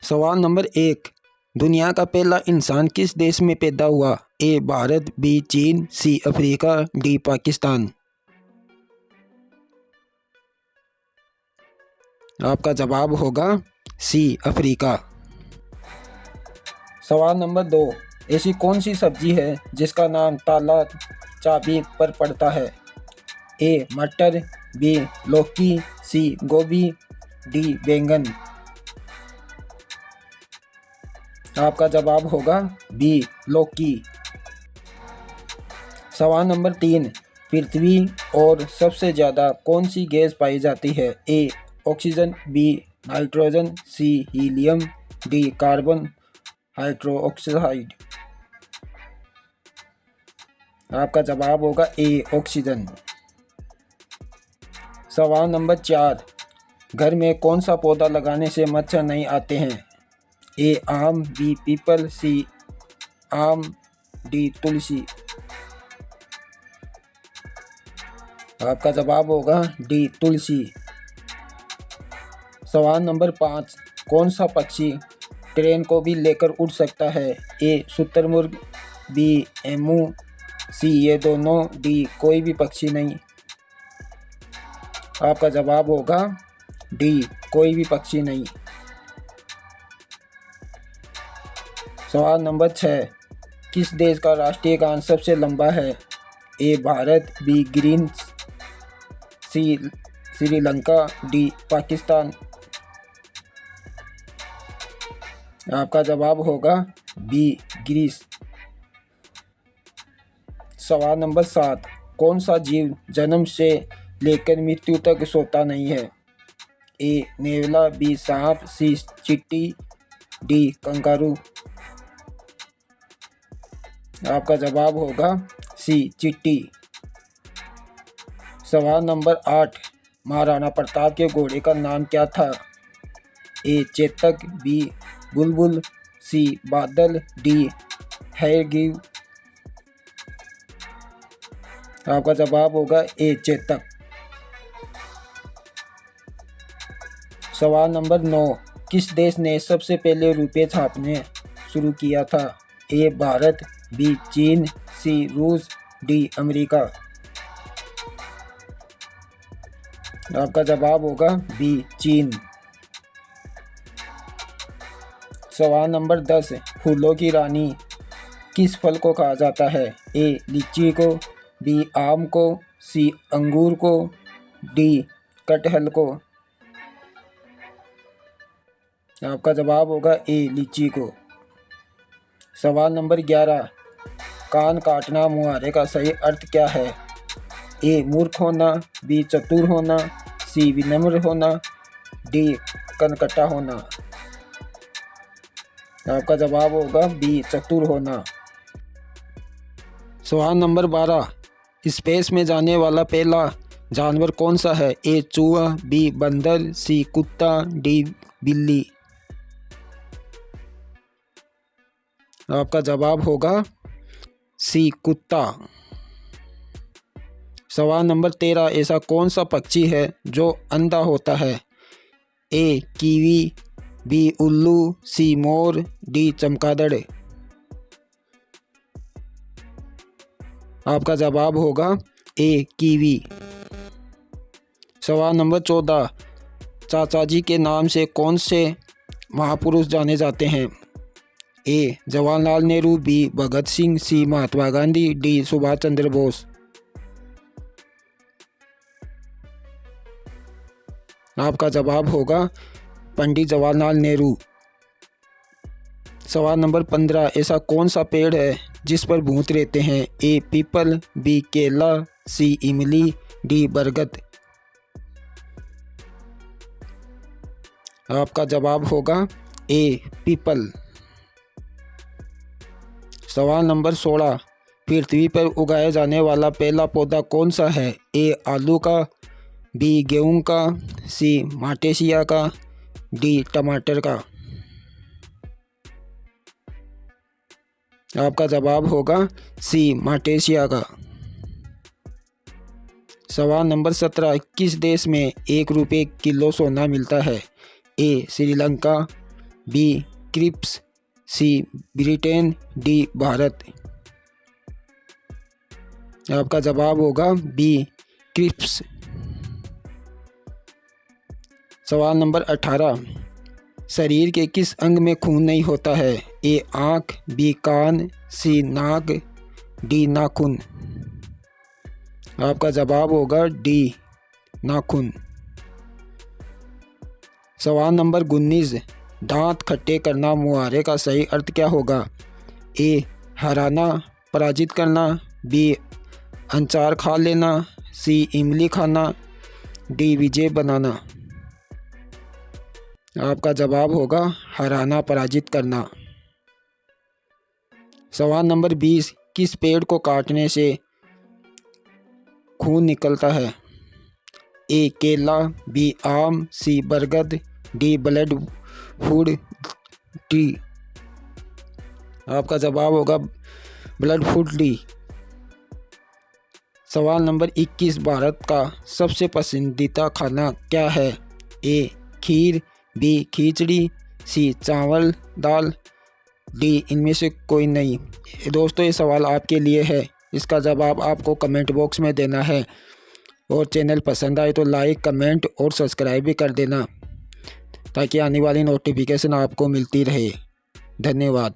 सवाल नंबर 1, दुनिया का पहला इंसान किस देश में पैदा हुआ? ए भारत, बी चीन, सी अफ्रीका, डी पाकिस्तान। आपका जवाब होगा सी अफ्रीका। सवाल नंबर 2, ऐसी कौन सी सब्जी है जिसका नाम ताला चाबी पर पड़ता है? ए मटर, बी लौकी, सी गोभी, डी बैंगन। आपका जवाब होगा बी लौकी। सवाल नंबर 3, पृथ्वी और सबसे ज़्यादा कौन सी गैस पाई जाती है? A oxygen, B nitrogen, C helium, D carbon hydroxide. आपका जवाब होगा ए ऑक्सीजन। सवाल नंबर 4, घर में कौन सा पौधा लगाने से मच्छर नहीं आते हैं? ए आम, बी पीपल, सी आम, डी तुलसी। आपका जवाब होगा डी तुलसी। सवाल नंबर 5, कौन सा पक्षी ट्रेन को भी लेकर उड़ सकता है? ए शुतुरमुर्ग, बी एमू, सी ये दोनों, डी कोई भी पक्षी नहीं। आपका जवाब होगा डी कोई भी पक्षी नहीं। सवाल नंबर 6, किस देश का राष्ट्रीय गान सबसे लंबा है? ए भारत, बी ग्रीस, सी श्रीलंका, डी पाकिस्तान। आपका जवाब होगा बी ग्रीस। सवाल नंबर 7, कौन सा जीव जन्म से लेकर मृत्यु तक सोता नहीं है? ए नेवला, बी सांप, सी चींटी, डी कंगारू। आपका जवाब होगा सी चींटी। सवाल नंबर 8, महाराणा प्रताप के घोड़े का नाम क्या था? ए चेतक, बी बुलबुल, सी बादल, डी हैरगिव। आपका जवाब होगा ए चेतक। सवाल नंबर 9, किस देश ने सबसे पहले रुपये छापने शुरू किया था? ए भारत, बी चीन, सी रूस, डी अमेरिका। आपका जवाब होगा बी चीन। सवाल नंबर 10, फूलों की रानी किस फल को कहा जाता है? ए लीची को, बी आम को, सी अंगूर को, डी कटहल को। आपका जवाब होगा ए लीची को। सवाल नंबर 11, कान काटना मुहावरे का सही अर्थ क्या है? ए मूर्ख होना, बी चतुर होना, सी विनम्र होना, डी कनकटा होना। आपका जवाब होगा बी चतुर होना। सवाल नंबर 12, स्पेस में जाने वाला पहला जानवर कौन सा है? ए चूहा, बी बंदर, सी कुत्ता, डी बिल्ली। आपका जवाब होगा सी कुत्ता। सवाल नंबर 13, ऐसा कौन सा पक्षी है जो अंधा होता है? ए कीवी, बी उल्लू, सी मोर, डी चमगादड़। आपका जवाब होगा ए कीवी। सवाल नंबर 14, चाचा जी के नाम से कौन से महापुरुष जाने जाते हैं? ए जवाहरलाल नेहरू, बी भगत सिंह, सी महात्मा गांधी, डी सुभाष चंद्र बोस। आपका जवाब होगा पंडित जवाहरलाल नेहरू। सवाल नंबर 15, ऐसा कौन सा पेड़ है जिस पर भूत रहते हैं? ए पीपल, बी केला, सी इमली, डी बरगद। आपका जवाब होगा ए पीपल। सवाल नंबर 16, पृथ्वी पर उगाया जाने वाला पहला पौधा कौन सा है? ए आलू का, बी गेहूं का, सी माटेशिया का, डी टमाटर का। आपका जवाब होगा सी माटेशिया का। सवाल नंबर 17, किस देश में 1 रुपये किलो सोना मिलता है? ए श्रीलंका, बी क्रिप्स, सी ब्रिटेन, डी भारत। आपका जवाब होगा बी क्रिप्स। सवाल नंबर 18, शरीर के किस अंग में खून नहीं होता है? ए आँख, बी कान, सी नाक, डी नाखून। आपका जवाब होगा डी नाखून। सवाल नंबर 19, दांत खट्टे करना मुहावरे का सही अर्थ क्या होगा? ए हराना, पराजित करना, बी अचार खा लेना, सी इमली खाना, डी विजय बनाना। आपका जवाब होगा हराना, पराजित करना। सवाल नंबर 20, किस पेड़ को काटने से खून निकलता है? ए केला, बी आम, सी बरगद, डी ब्लड फूड ट्री। आपका जवाब होगा ब्लड फूड ट्री। सवाल नंबर 21, भारत का सबसे पसंदीदा खाना क्या है? ए खीर, बी खिचड़ी, सी चावल दाल, डी इनमें से कोई नहीं। दोस्तों ये सवाल आपके लिए है, इसका जवाब आपको कमेंट बॉक्स में देना है। और चैनल पसंद आए तो लाइक, कमेंट और सब्सक्राइब भी कर देना ताकि आने वाली नोटिफिकेशन आपको मिलती रहे। धन्यवाद।